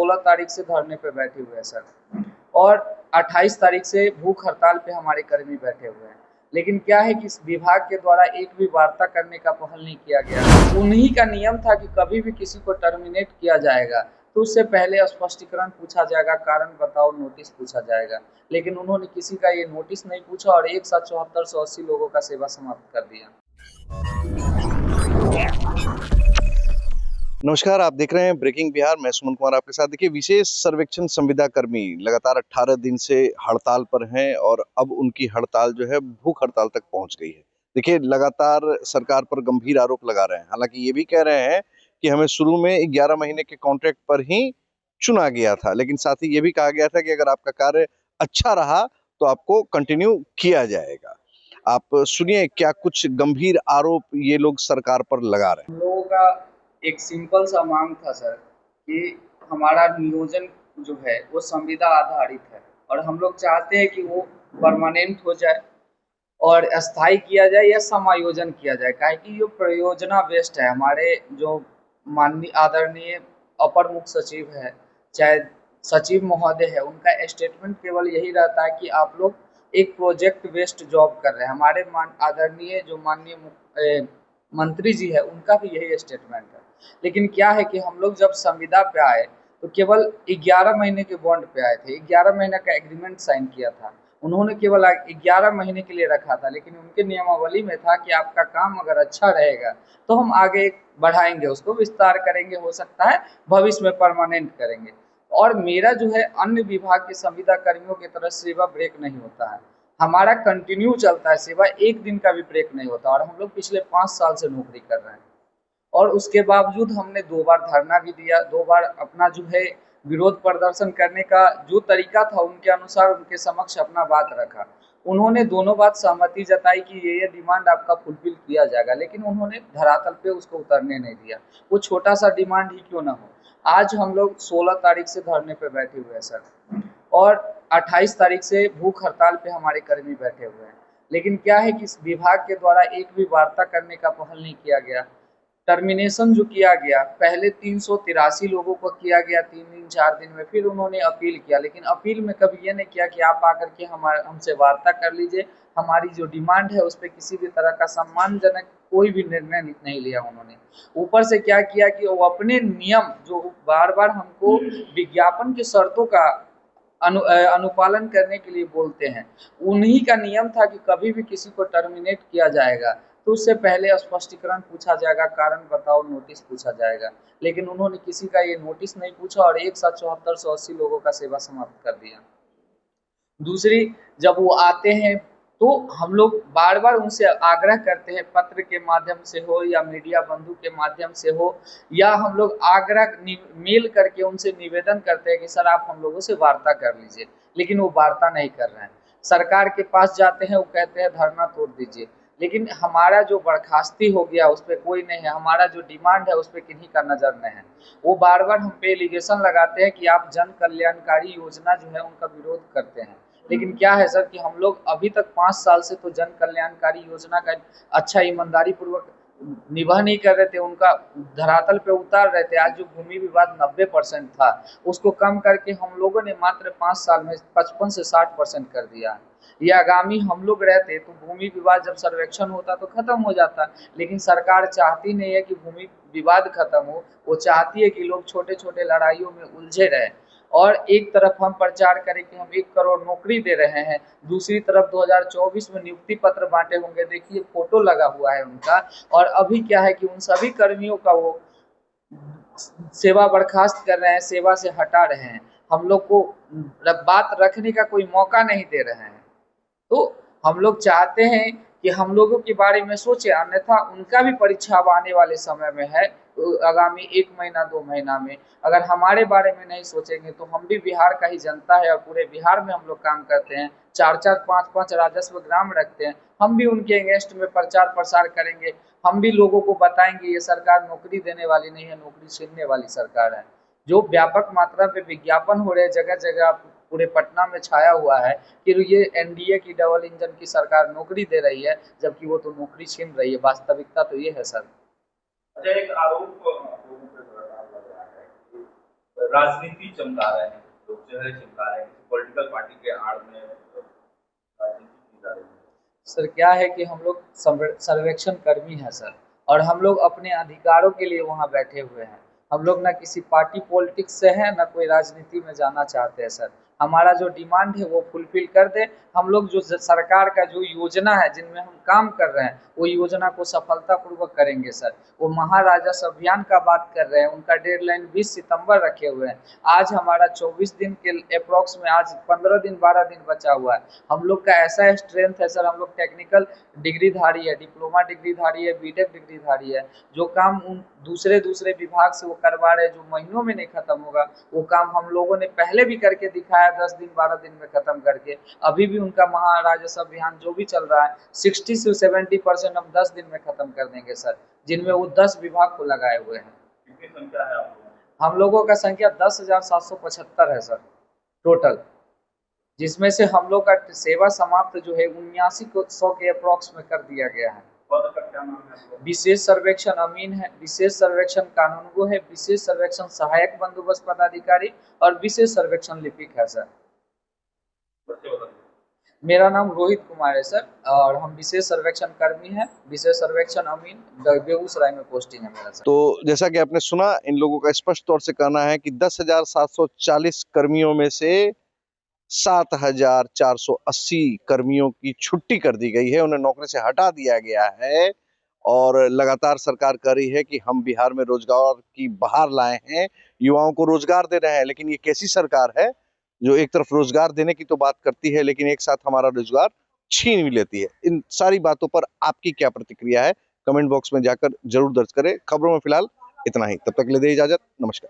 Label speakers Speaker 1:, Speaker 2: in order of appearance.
Speaker 1: 16 तारीख से धरने पे बैठे हुए हैं सर, और 28 तारीख से भूख हड़ताल पे हमारे कर्मी बैठे हुए हैं। लेकिन क्या है कि इस विभाग के द्वारा एक भी वार्ता करने का पहल नहीं किया गया। उन्हीं का नियम था कि कभी भी किसी को टर्मिनेट किया जाएगा तो उससे पहले स्पष्टीकरण पूछा जाएगा, कारण बताओ, नोटिस पूछा जाएगा। लेकिन उन्होंने किसी का ये नोटिस नहीं पूछा और एक साथ 7480 लोगों का सेवा समाप्त कर दिया।
Speaker 2: नमस्कार, आप देख रहे हैं ब्रेकिंग बिहार। मैं सुमन कुमार आपके साथ। देखिए, विशेष सर्वेक्षण संविदा कर्मी लगातार 18 दिन से हड़ताल पर हैं और अब उनकी हड़ताल जो है भूख हड़ताल तक पहुंच गई है। देखिए, लगातार सरकार पर गंभीर आरोप लगा रहे हैं। हालांकि ये भी कह रहे हैं कि हमें शुरू में 11 महीने के कॉन्ट्रैक्ट पर ही चुना गया था, लेकिन साथ ही ये भी कहा गया था कि अगर आपका कार्य अच्छा रहा तो आपको कंटिन्यू किया जाएगा। आप सुनिए क्या कुछ गंभीर आरोप ये लोग सरकार पर लगा रहे हैं।
Speaker 1: हम लोगों का एक सिंपल सा मांग था सर कि हमारा नियोजन जो है वो संविदा आधारित है और हम लोग चाहते हैं कि वो परमानेंट हो जाए और अस्थाई किया जाए या समायोजन किया जाए। काहे कि ये परियोजना बेस्ड है। हमारे जो माननीय आदरणीय अपर मुख्य सचिव है, चाहे सचिव महोदय है, उनका स्टेटमेंट केवल यही रहता है कि आप लोग एक प्रोजेक्ट बेस्ड जॉब कर रहे हैं। हमारे आदरणीय जो माननीय मंत्री जी है, उनका भी यही स्टेटमेंट है। लेकिन क्या है कि हम लोग जब संविदा पे आए तो केवल 11 महीने के बॉन्ड पे आए थे। 11 महीने का एग्रीमेंट साइन किया था। उन्होंने केवल 11 महीने के लिए रखा था, लेकिन उनके नियमावली में था कि आपका काम अगर अच्छा रहेगा तो हम आगे बढ़ाएंगे, उसको विस्तार करेंगे, हो सकता है भविष्य में परमानेंट करेंगे। और मेरा जो है अन्य विभाग के संविदा कर्मियों की तरह सेवा ब्रेक नहीं होता है। हमारा कंटिन्यू चलता है सेवा, एक दिन का भी ब्रेक नहीं होता। और हम लोग पिछले 5 साल से नौकरी कर रहे हैं और उसके बावजूद हमने 2 बार धरना भी दिया, 2 बार अपना जो है विरोध प्रदर्शन करने का जो तरीका था उनके अनुसार उनके समक्ष अपना बात रखा। उन्होंने दोनों बात सहमति जताई कि ये डिमांड आपका फुलफिल किया जाएगा, लेकिन उन्होंने धरातल पे उसको उतरने नहीं दिया। वो छोटा सा डिमांड ही क्यों ना हो। आज हम लोग 16 तारीख से धरने पे बैठे हुए हैं सर, और 28 तारीख से भूख हड़ताल पे हमारे कर्मी बैठे हुए हैं। लेकिन क्या है कि इस विभाग के द्वारा एक भी वार्ता करने का पहल नहीं किया गया। टर्मिनेशन जो किया गया, पहले 383 लोगों को किया गया 3 दिन 4 दिन में, फिर उन्होंने अपील किया। लेकिन अपील में कभी ये नहीं किया कि आप आकर के हमसे वार्ता कर लीजिए, हमारी जो डिमांड है उस पर किसी भी तरह का सम्मानजनक कोई भी निर्णय नहीं लिया उन्होंने। ऊपर से क्या किया कि वो अपने नियम जो बार बार हमको विज्ञापन की शर्तों का अनुपालन करने के लिए बोलते हैं, उन्हीं का नियम था कि कभी भी किसी को टर्मिनेट किया जाएगा तो उससे पहले स्पष्टीकरण पूछा जाएगा, कारण बताओ, नोटिस पूछा जाएगा। लेकिन उन्होंने किसी का ये नोटिस नहीं पूछा और एक साथ 7480 लोगों का सेवा समाप्त कर दिया। दूसरी, जब वो आते हैं तो हम लोग बार बार उनसे आग्रह करते हैं, पत्र के माध्यम से हो या मीडिया बंधु के माध्यम से हो, या हम लोग आग्रह मेल करके उनसे निवेदन करते हैं कि सर आप हम लोगों से वार्ता कर लीजिए, लेकिन वो वार्ता नहीं कर रहे हैं। सरकार के पास जाते हैं, वो कहते हैं धरना तोड़ दीजिए, लेकिन हमारा जो बर्खास्ती हो गया उस पर कोई नहीं है, हमारा जो डिमांड है उस पर किन्हीं का नज़र नहीं है। वो बार बार हम पे एलिगेशन लगाते हैं कि आप जन कल्याणकारी योजना जो है उनका विरोध करते हैं। लेकिन क्या है सर कि हम लोग अभी तक 5 साल से तो जन कल्याणकारी योजना का अच्छा ईमानदारी पूर्वक निभा नहीं कर रहे थे, उनका धरातल पे उतार रहे थे। आज जो भूमि विवाद 90% था, उसको कम करके हम लोगों ने मात्र 5 साल में 55 से 60% कर दिया है। ये आगामी हम लोग रहते तो भूमि विवाद जब सर्वेक्षण होता तो खत्म हो जाता, लेकिन सरकार चाहती नहीं है कि भूमि विवाद खत्म हो। वो चाहती है कि लोग छोटे छोटे लड़ाइयों में उलझे रहें। और एक तरफ हम प्रचार करें कि हम 1 करोड़ नौकरी दे रहे हैं, दूसरी तरफ 2024 में नियुक्ति पत्र बांटे होंगे, देखिए फोटो लगा हुआ है उनका। और अभी क्या है कि उन सभी कर्मियों का वो सेवा बर्खास्त कर रहे हैं, सेवा से हटा रहे हैं, हम लोग को बात रखने का कोई मौका नहीं दे रहे हैं। तो हम लोग चाहते हैं कि हम लोगों के बारे में सोचे, अन्यथा उनका भी परीक्षा अब आने वाले समय में है। तो आगामी 1 महीना 2 महीना में अगर हमारे बारे में नहीं सोचेंगे तो हम भी बिहार का ही जनता है और पूरे बिहार में हम लोग काम करते हैं, 4-4 5-5 राजस्व ग्राम रखते हैं। हम भी उनके अगेंस्ट में प्रचार प्रसार करेंगे, हम भी लोगों को बताएंगे ये सरकार नौकरी देने वाली नहीं है, नौकरी छीनने वाली सरकार है। जो व्यापक मात्रा में विज्ञापन हो रहे जगह जगह पूरे पटना में छाया हुआ है कि ये एनडीए की डबल इंजन की सरकार नौकरी दे रही है, जबकि वो तो नौकरी छीन रही है। वास्तविकता तो ये है सर।
Speaker 3: अच्छा, एक आरोप लोगों पे लग रहा है कि राजनीति चमका रहे हैं, लोग चेहरे चमका रहे हैं, पॉलिटिकल पार्टी के आड़ में राजनीति की जा रही है।
Speaker 1: सर क्या है कि हम लोग सर्वेक्षण कर्मी हैं सर, और हम लोग अपने अधिकारों के लिए वहाँ बैठे हुए हैं। हम लोग ना किसी पार्टी पॉलिटिक्स से हैं, ना कोई राजनीति में जाना चाहते हैं सर। हमारा जो डिमांड है वो फुलफिल कर दे। हम लोग जो सरकार का जो योजना है जिनमें हम काम कर रहे हैं वो योजना को सफलतापूर्वक करेंगे सर। वो महाराजस्व अभियान का बात कर रहे हैं, उनका डेडलाइन 20 सितंबर रखे हुए हैं। आज हमारा 24 दिन के अप्रॉक्स में आज 15 दिन 12 दिन बचा हुआ है। हम लोग का ऐसा स्ट्रेंथ है सर, हम लोग टेक्निकल डिग्रीधारी है, डिप्लोमा डिग्रीधारी है, बीटेक डिग्रीधारी है। जो काम उन दूसरे विभाग से वो करवा रहे हैं, जो महीनों में नहीं खत्म होगा, वो काम हम लोगों ने पहले भी करके दिखाया, 10 दिन 12 दिन में खत्म करके। अभी भी उनका महाराजस्व अभियान जो भी चल रहा है 60 से 70% हम 10 दिन में खत्म कर देंगे सर, जिनमें वो 10 विभाग को लगाए हुए हैं।
Speaker 3: कितनी संख्या है आप लोगों की?
Speaker 1: हम लोगों का संख्या 10,775 है सर टोटल, जिसमें से हम लोग का सेवा समाप्त जो है 7900 के अप्रॉक्स में कर दिया गया है।
Speaker 3: पद का क्या नाम है आपका?
Speaker 1: विशेष सर्वेक्षण अमीन है, विशेष सर्वेक्षण कानूनगो है, विशेष सर्वेक्षण सहायक बंदोबस्त पदाधिकारी और विशेष सर्वेक्षण लिपिक है सर। मेरा नाम रोहित कुमार है सर, और हम विशेष सर्वेक्षण कर्मी हैं, विशेष सर्वेक्षण अमीन, बेगूसराय में पोस्टिंग है मेरा सर।
Speaker 2: तो जैसा कि आपने सुना, इन लोगों का स्पष्ट तौर से कहना है कि 10,740 कर्मियों में से 7,480 कर्मियों की छुट्टी कर दी गई है, उन्हें नौकरी से हटा दिया गया है। और लगातार सरकार कह रही है कि हम बिहार में रोजगार की बहार लाए हैं, युवाओं को रोजगार दे रहे हैं। लेकिन ये कैसी सरकार है जो एक तरफ रोजगार देने की तो बात करती है, लेकिन एक साथ हमारा रोजगार छीन भी लेती है। इन सारी बातों पर आपकी क्या प्रतिक्रिया है, कमेंट बॉक्स में जाकर जरूर दर्ज करें। खबरों में फिलहाल इतना ही, तब तक के लिए दे इजाजत, नमस्कार।